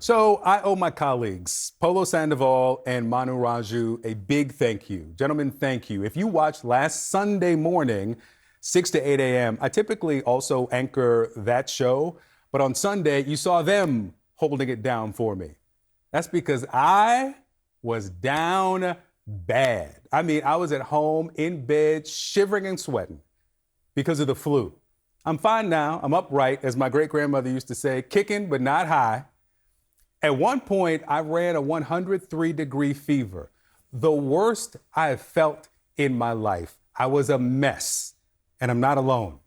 So I owe my colleagues, Polo Sandoval and Manu Raju, a big thank you. Gentlemen, thank you. If you watched last Sunday morning, 6 to 8 a.m., I typically also anchor that show, but on Sunday, you saw them holding it down for me. That's because I was down bad. I mean, I was at home in bed, shivering and sweating because of the flu. I'm fine now. I'm upright, as my great grandmother used to say, kicking but not high. At one point, I ran a 103-degree fever, the worst I have felt in my life. I was a mess, and I'm not alone.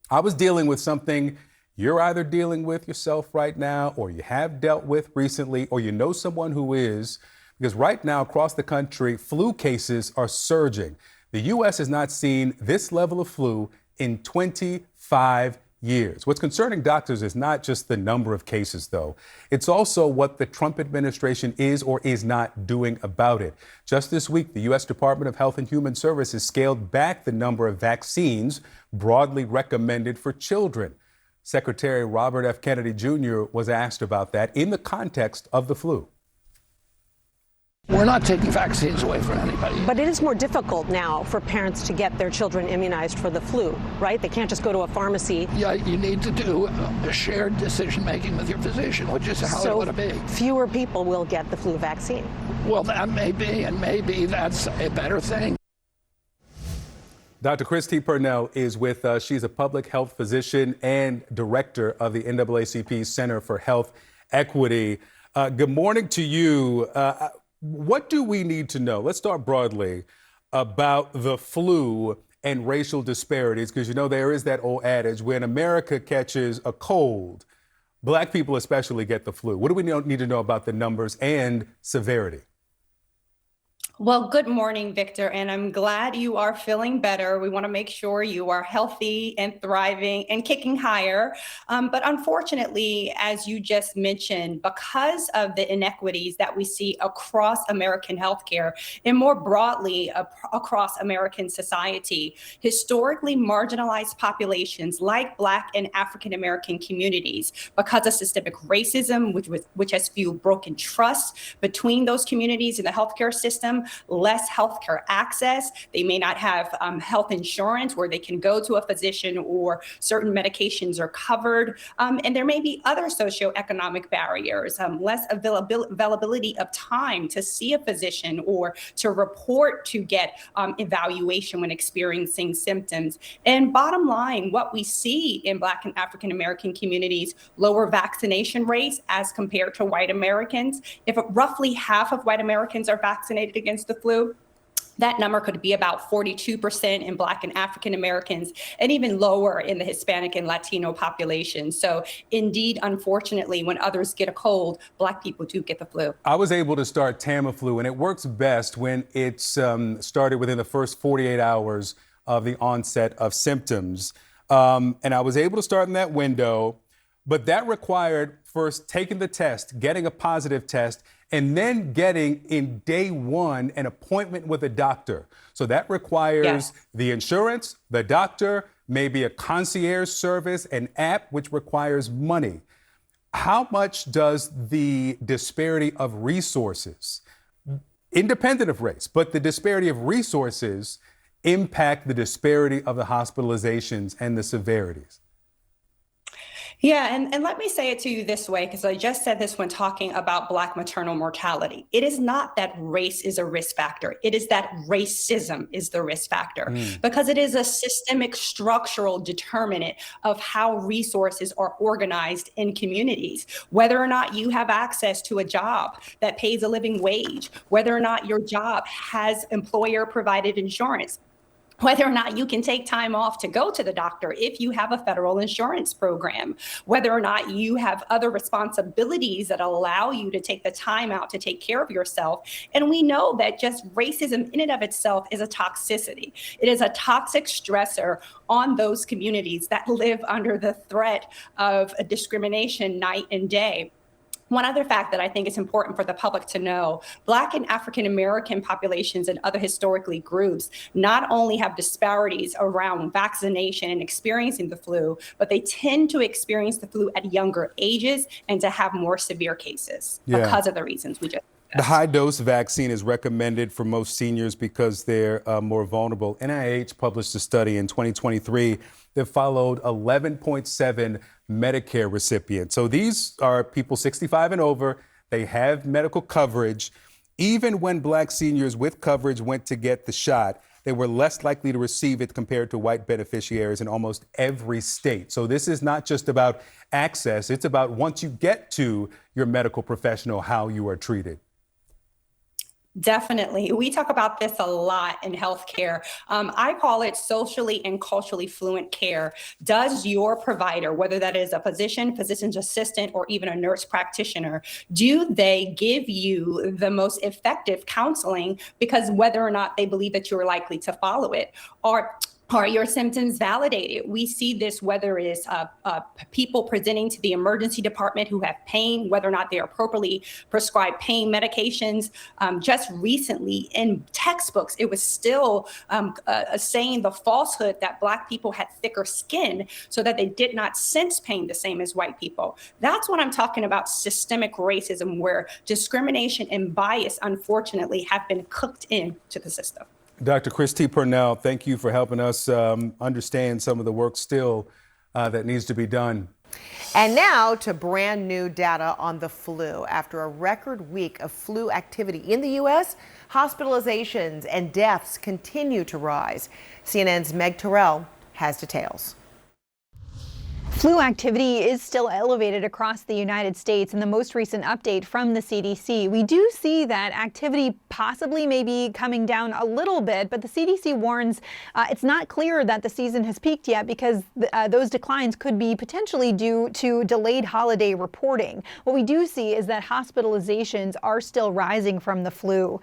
I was dealing with something you're either dealing with yourself right now, or you have dealt with recently, or you know someone who is, because right now across the country, flu cases are surging. The U.S. has not seen this level of flu in 25 years. What's concerning doctors is not just the number of cases, though. It's also what the Trump administration is or is not doing about it. Just this week, the U.S. Department of Health and Human Services scaled back the number of vaccines broadly recommended for children. Secretary Robert F. Kennedy Jr. was asked about that in the context of the flu. We're not taking vaccines away from anybody. But it is more difficult now for parents to get their children immunized for the flu, right? They can't just go to a pharmacy. Yeah, you need to do a shared decision-making with your physician, which is how it ought to be. Fewer people will get the flu vaccine. Well, that may be, and maybe that's a better thing. Dr. Christy Purnell is with us. She's a public health physician and director of the NAACP Center for Health Equity. Good morning to you. What do we need to know? Let's start broadly about the flu and racial disparities, because you know there is that old adage, when America catches a cold, Black people especially get the flu. What do we need to know about the numbers and severity? Well, good morning, Victor, and I'm glad you are feeling better. We want to make sure you are healthy and thriving and kicking higher. But unfortunately, as you just mentioned, because of the inequities that we see across American healthcare and more broadly across American society, historically marginalized populations like Black and African American communities, because of systemic racism, which has fueled broken trust between those communities and the healthcare system, less healthcare access. They may not have health insurance where they can go to a physician or certain medications are covered. And there may be other socioeconomic barriers, less availability of time to see a physician or to report to get evaluation when experiencing symptoms. And bottom line, what we see in Black and African American communities, lower vaccination rates as compared to white Americans. If roughly half of white Americans are vaccinated against the flu, that number could be about 42% in Black and African Americans, and even lower in the Hispanic and Latino population. So indeed, unfortunately, when others get a cold, Black people do get the flu. I was able to start Tamiflu, and it works best when it's started within the first 48 hours of the onset of symptoms. And I was able to start in that window, but that required first taking the test, getting a positive test, and then getting in day one an appointment with a doctor. So that requires the insurance, the doctor, maybe a concierge service, an app, which requires money. How much does the disparity of resources, independent of race, but the disparity of resources impact the disparity of the hospitalizations and the severities? Yeah, and let me say it to you this way, because I just said this when talking about Black maternal mortality. It is not that race is a risk factor. It is that racism is the risk factor, because it is a systemic structural determinant of how resources are organized in communities. Whether or not you have access to a job that pays a living wage, whether or not your job has employer provided insurance, whether or not you can take time off to go to the doctor if you have a federal insurance program, whether or not you have other responsibilities that allow you to take the time out to take care of yourself. And we know that just racism in and of itself is a toxicity. It is a toxic stressor on those communities that live under the threat of discrimination night and day. One other fact that I think is important for the public to know, Black and African American populations and other historically groups not only have disparities around vaccination and experiencing the flu, but they tend to experience the flu at younger ages and to have more severe cases because of the reasons we just discussed. The high-dose vaccine is recommended for most seniors because they're more vulnerable. NIH published a study in 2023 that followed 11.7 Medicare recipients. So these are people 65 and over. They have medical coverage. Even when Black seniors with coverage went to get the shot, they were less likely to receive it compared to white beneficiaries in almost every state. So this is not just about access. It's about once you get to your medical professional, how you are treated. Definitely. We talk about this a lot in healthcare. I call it socially and culturally fluent care. Does your provider, whether that is a physician, physician's assistant, or even a nurse practitioner, do they give you the most effective counseling because whether or not they believe that you're likely to follow it? Or are your symptoms validated? We see this whether it is people presenting to the emergency department who have pain, whether or not they are appropriately prescribed pain medications. Just recently in textbooks, it was still saying the falsehood that Black people had thicker skin so that they did not sense pain the same as white people. That's what I'm talking about, systemic racism, where discrimination and bias, unfortunately, have been cooked into the system. Dr. Christy Purnell, thank you for helping us understand some of the work still that needs to be done. And now to brand new data on the flu. After a record week of flu activity in the U.S., hospitalizations and deaths continue to rise. CNN's Meg Terrell has details. Flu activity is still elevated across the United States. In the most recent update from the CDC, we do see that activity possibly may be coming down a little bit, but the CDC warns it's not clear that the season has peaked yet because those declines could be potentially due to delayed holiday reporting. What we do see is that hospitalizations are still rising from the flu.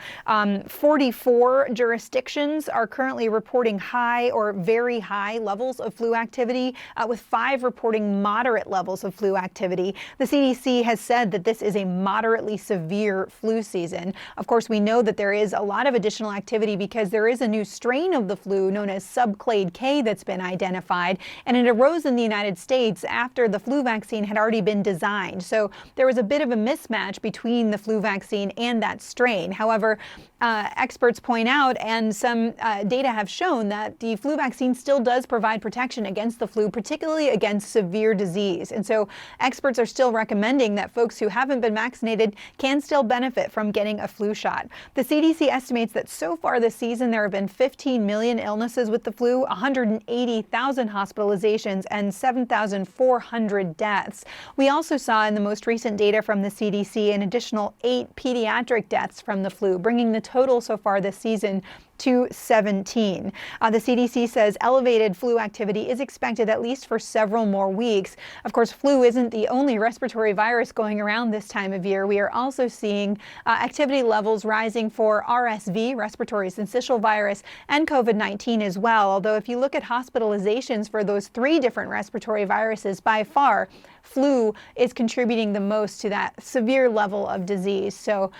44 jurisdictions are currently reporting high or very high levels of flu activity, with 5 reporting moderate levels of flu activity. The CDC has said that this is a moderately severe flu season. Of course, we know that there is a lot of additional activity because there is a new strain of the flu known as subclade K that's been identified, and it arose in the United States after the flu vaccine had already been designed. So there was a bit of a mismatch between the flu vaccine and that strain. However, experts point out, and some data have shown, that the flu vaccine still does provide protection against the flu, particularly against severe disease. And so experts are still recommending that folks who haven't been vaccinated can still benefit from getting a flu shot. The CDC estimates that so far this season there have been 15 million illnesses with the flu, 180,000 hospitalizations, and 7,400 deaths. We also saw in the most recent data from the CDC an additional 8 pediatric deaths from the flu, bringing the total so far this season to 17. The CDC says elevated flu activity is expected at least for several more weeks. Of course, flu isn't the only respiratory virus going around this time of year. We are also seeing activity levels rising for RSV, respiratory syncytial virus, and COVID-19 as well. Although if you look at hospitalizations for those 3 different respiratory viruses, by far, flu is contributing the most to that severe level of disease. So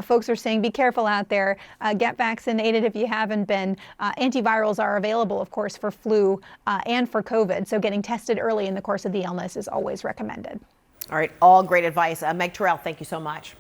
folks are saying be careful out there, get vaccinated if you haven't been. Antivirals are available, of course, for flu and for COVID. So getting tested early in the course of the illness is always recommended. All right, all great advice. Meg Terrell, thank you so much.